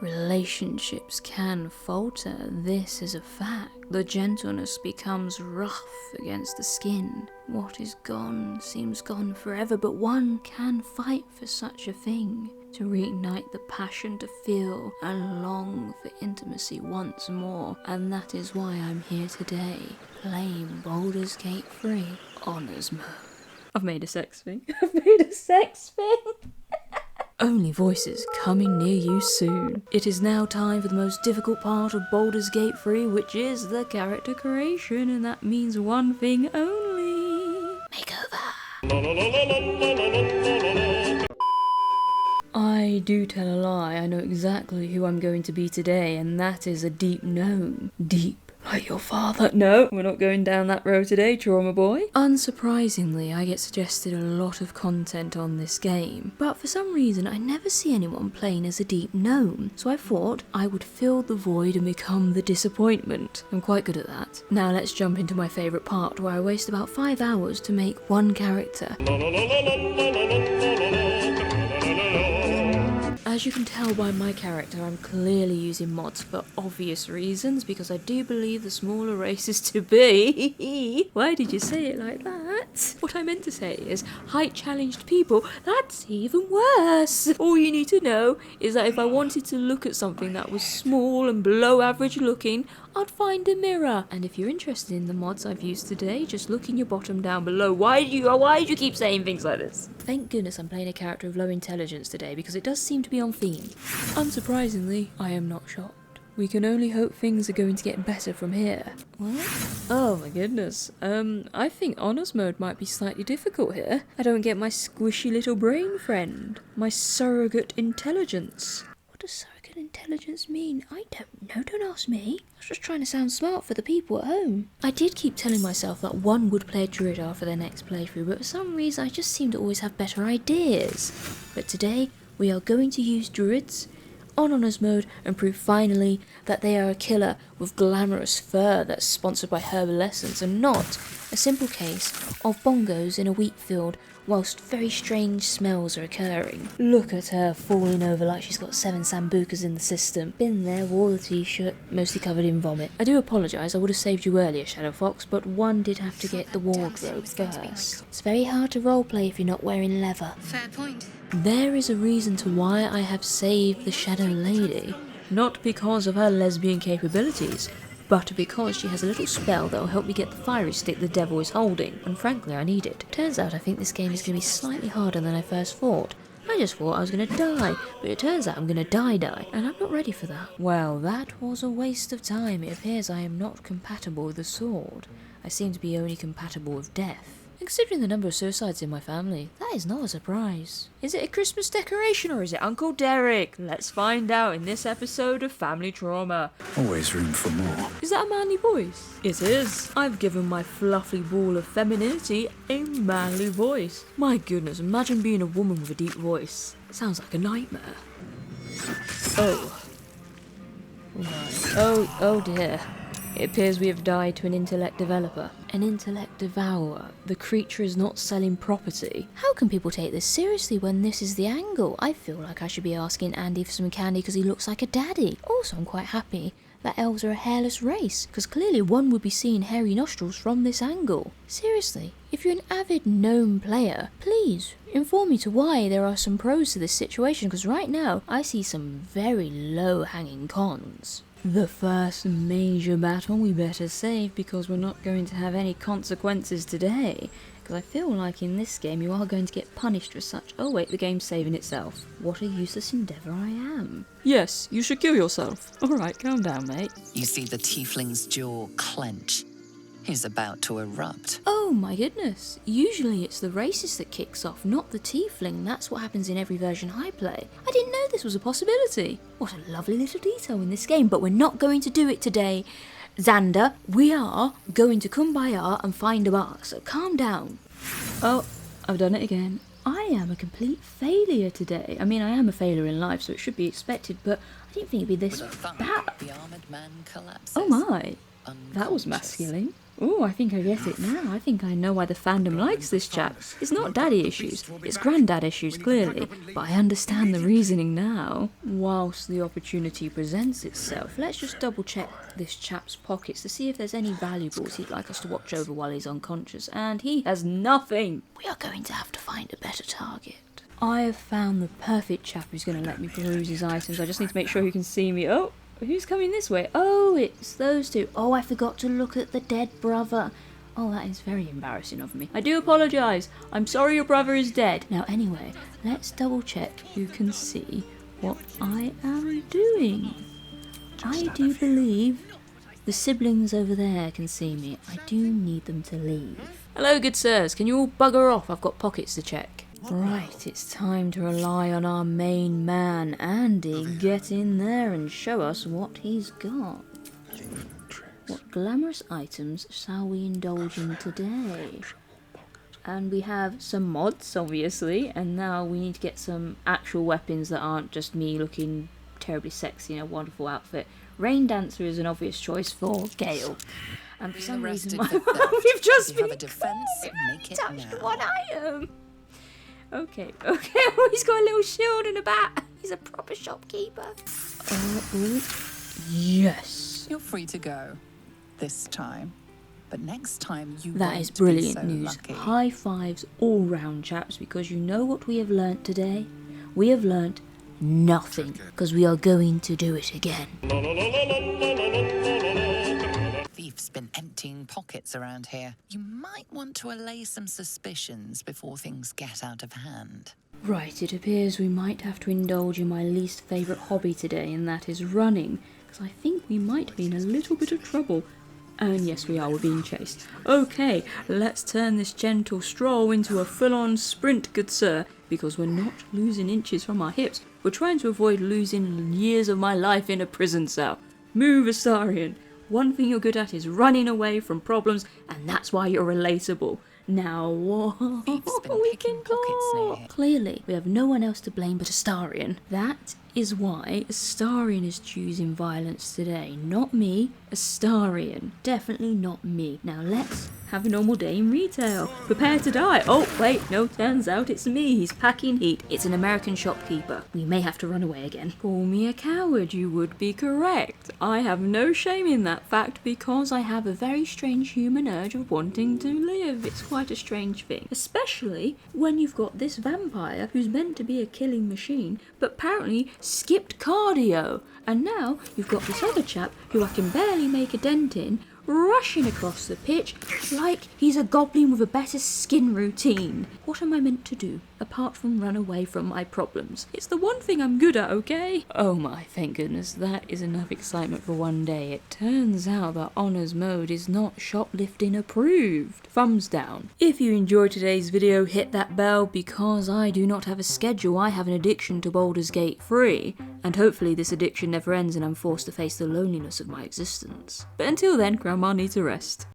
Relationships can falter, this is a fact. The gentleness becomes rough against the skin. What is gone seems gone forever, but one can fight for such a thing. To reignite the passion to feel and long for intimacy once more. And that is why I'm here today, playing Baldur's Gate 3 Honours Mode. I've made a sex thing. Only voices coming near you soon. It is now time for the most difficult part of Baldur's Gate 3, which is the character creation, and that means one thing only. Makeover. I do tell a lie, I know exactly who I'm going to be today, and that is a deep gnome. Deep. Like your father. No, we're not going down that road today, Trauma Boy. Unsurprisingly, I get suggested a lot of content on this game, but for some reason I never see anyone playing as a deep gnome, so I thought I would fill the void and become the disappointment. I'm quite good at that. Now let's jump into my favourite part, where I waste about 5 hours to make one character. As you can tell by my character, I'm clearly using mods for obvious reasons, because I do believe the smaller race is to be. Why did you say it like that? What I meant to say is, height challenged people, that's even worse. All you need to know is that if I wanted to look at something that was small and below average looking, I'd find a mirror. And if you're interested in the mods I've used today, just look in your bottom down below. Why do you keep saying things like this? Thank goodness I'm playing a character of low intelligence today, because it does seem to be on theme. Unsurprisingly, I am not shocked. We can only hope things are going to get better from here. What? Oh my goodness. I think Honours Mode might be slightly difficult here. I don't get my squishy little brain friend. My surrogate intelligence. What does surrogate intelligence mean? I don't know, don't ask me. I was just trying to sound smart for the people at home. I did keep telling myself that one would play a druid after their next playthrough, but for some reason I just seem to always have better ideas. But today, we are going to use druids on Honours Mode and prove finally that they are a killer with glamorous fur that's sponsored by Herbal Essence, and not a simple case of bongos in a wheat field whilst very strange smells are occurring. Look at her falling over like she's got 7 sambucas in the system. Been there, wore the t-shirt, mostly covered in vomit. I do apologise, I would have saved you earlier, Shadow Fox, but one did have to get the wardrobe first. It's very hard to roleplay if you're not wearing leather. Fair point. There is a reason to why I have saved the Shadow Lady. Not because of her lesbian capabilities, but because she has a little spell that will help me get the fiery stick the devil is holding, and frankly I need it. Turns out I think this game is going to be slightly harder than I first thought. I just thought I was going to die, but it turns out I'm going to die, and I'm not ready for that. Well, that was a waste of time. It appears I am not compatible with the sword. I seem to be only compatible with death. And considering the number of suicides in my family, that is not a surprise. Is it a Christmas decoration or is it Uncle Derek? Let's find out in this episode of Family Trauma. Always room for more. Is that a manly voice? It is. I've given my fluffy ball of femininity a manly voice. My goodness, imagine being a woman with a deep voice. It sounds like a nightmare. Oh. Right. Oh dear. It appears we have died to an intellect developer. An intellect devourer. The creature is not selling property. How can people take this seriously when this is the angle? I feel like I should be asking Andy for some candy because he looks like a daddy. Also, I'm quite happy that elves are a hairless race, because clearly one would be seeing hairy nostrils from this angle. Seriously, if you're an avid gnome player, please inform me to why there are some pros to this situation, because right now I see some very low-hanging cons. The first major battle we better save, because we're not going to have any consequences today. Because I feel like in this game you are going to get punished for such. Oh wait, the game's saving itself. What a useless endeavour I am. Yes, you should kill yourself. Alright, calm down, mate. You see the tiefling's jaw clench. He's about to erupt. Oh my goodness. Usually it's the racist that kicks off, not the tiefling. That's what happens in every version I play. I didn't know this was a possibility. What a lovely little detail in this game, but we're not going to do it today. Xander, we are going to kumbaya and find a bar, so calm down. Oh, I've done it again. I am a complete failure today. I mean, I am a failure in life, so it should be expected, but I didn't think it'd be this bad. The armored man collapses. Oh my. That was masculine. Oh, I think I get it now. I think I know why the fandom likes this chap. It's not daddy issues, it's granddad issues, clearly. But I understand the reasoning now. Whilst the opportunity presents itself, let's just double check this chap's pockets to see if there's any valuables he'd like us to watch over while he's unconscious. And he has nothing. We are going to have to find a better target. I have found the perfect chap who's going to let me peruse his items. I just need to make sure he can see me. Oh! Who's coming this way? Oh, it's those two. Oh, I forgot to look at the dead brother. Oh, that is very embarrassing of me. I do apologise. I'm sorry your brother is dead. Now, anyway, let's double check who can see what I am doing. I do believe the siblings over there can see me. I do need them to leave. Hello, good sirs. Can you all bugger off? I've got pockets to check. Right, it's time to rely on our main man, Andy. Get in there and show us what he's got. What glamorous items shall we indulge in today? And we have some mods, obviously, and now we need to get some actual weapons that aren't just me looking terribly sexy in a wonderful outfit. Rain Dancer is an obvious choice for Gale. And for some reason, we've just been touched one item. Okay. Oh, he's got a little shield and a bat. He's a proper shopkeeper. Yes. You're free to go. This time. But next time you That won't is brilliant be so news. lucky. High fives all round, chaps, because you know what we have learnt today? We have learnt nothing, because we are going to do it again. Thief's been emptying pockets around here. You might want to allay some suspicions before things get out of hand. Right, it appears we might have to indulge in my least favourite hobby today, and that is running, because I think we might be in a little bit of trouble. And yes, we are, we're being chased. Okay, let's turn this gentle stroll into a full-on sprint, good sir, because we're not losing inches from our hips. We're trying to avoid losing years of my life in a prison cell. Move, Astarion. One thing you're good at is running away from problems, and that's why you're relatable. Now, what? Thief's been We picking can pockets go. near here. Clearly, we have no one else to blame but Astarion. That is why Astarion is choosing violence today. Not me, Astarion. Definitely not me. Now let's have a normal day in retail. Prepare to die. Oh, wait, no, turns out it's me. He's packing heat. It's an American shopkeeper. We may have to run away again. Call me a coward, you would be correct. I have no shame in that fact because I have a very strange human urge of wanting to live. It's quite a strange thing. Especially when you've got this vampire who's meant to be a killing machine, but apparently skipped cardio. And now you've got this other chap who I can barely make a dent in, rushing across the pitch like he's a goblin with a better skin routine. What am I meant to do, apart from run away from my problems? It's the one thing I'm good at, okay? Oh my, thank goodness, that is enough excitement for one day. It turns out that Honours Mode is not shoplifting approved. Thumbs down. If you enjoyed today's video, hit that bell because I do not have a schedule. I have an addiction to Baldur's Gate 3, and hopefully this addiction never ends and I'm forced to face the loneliness of my existence. But until then, Grandma needs a rest.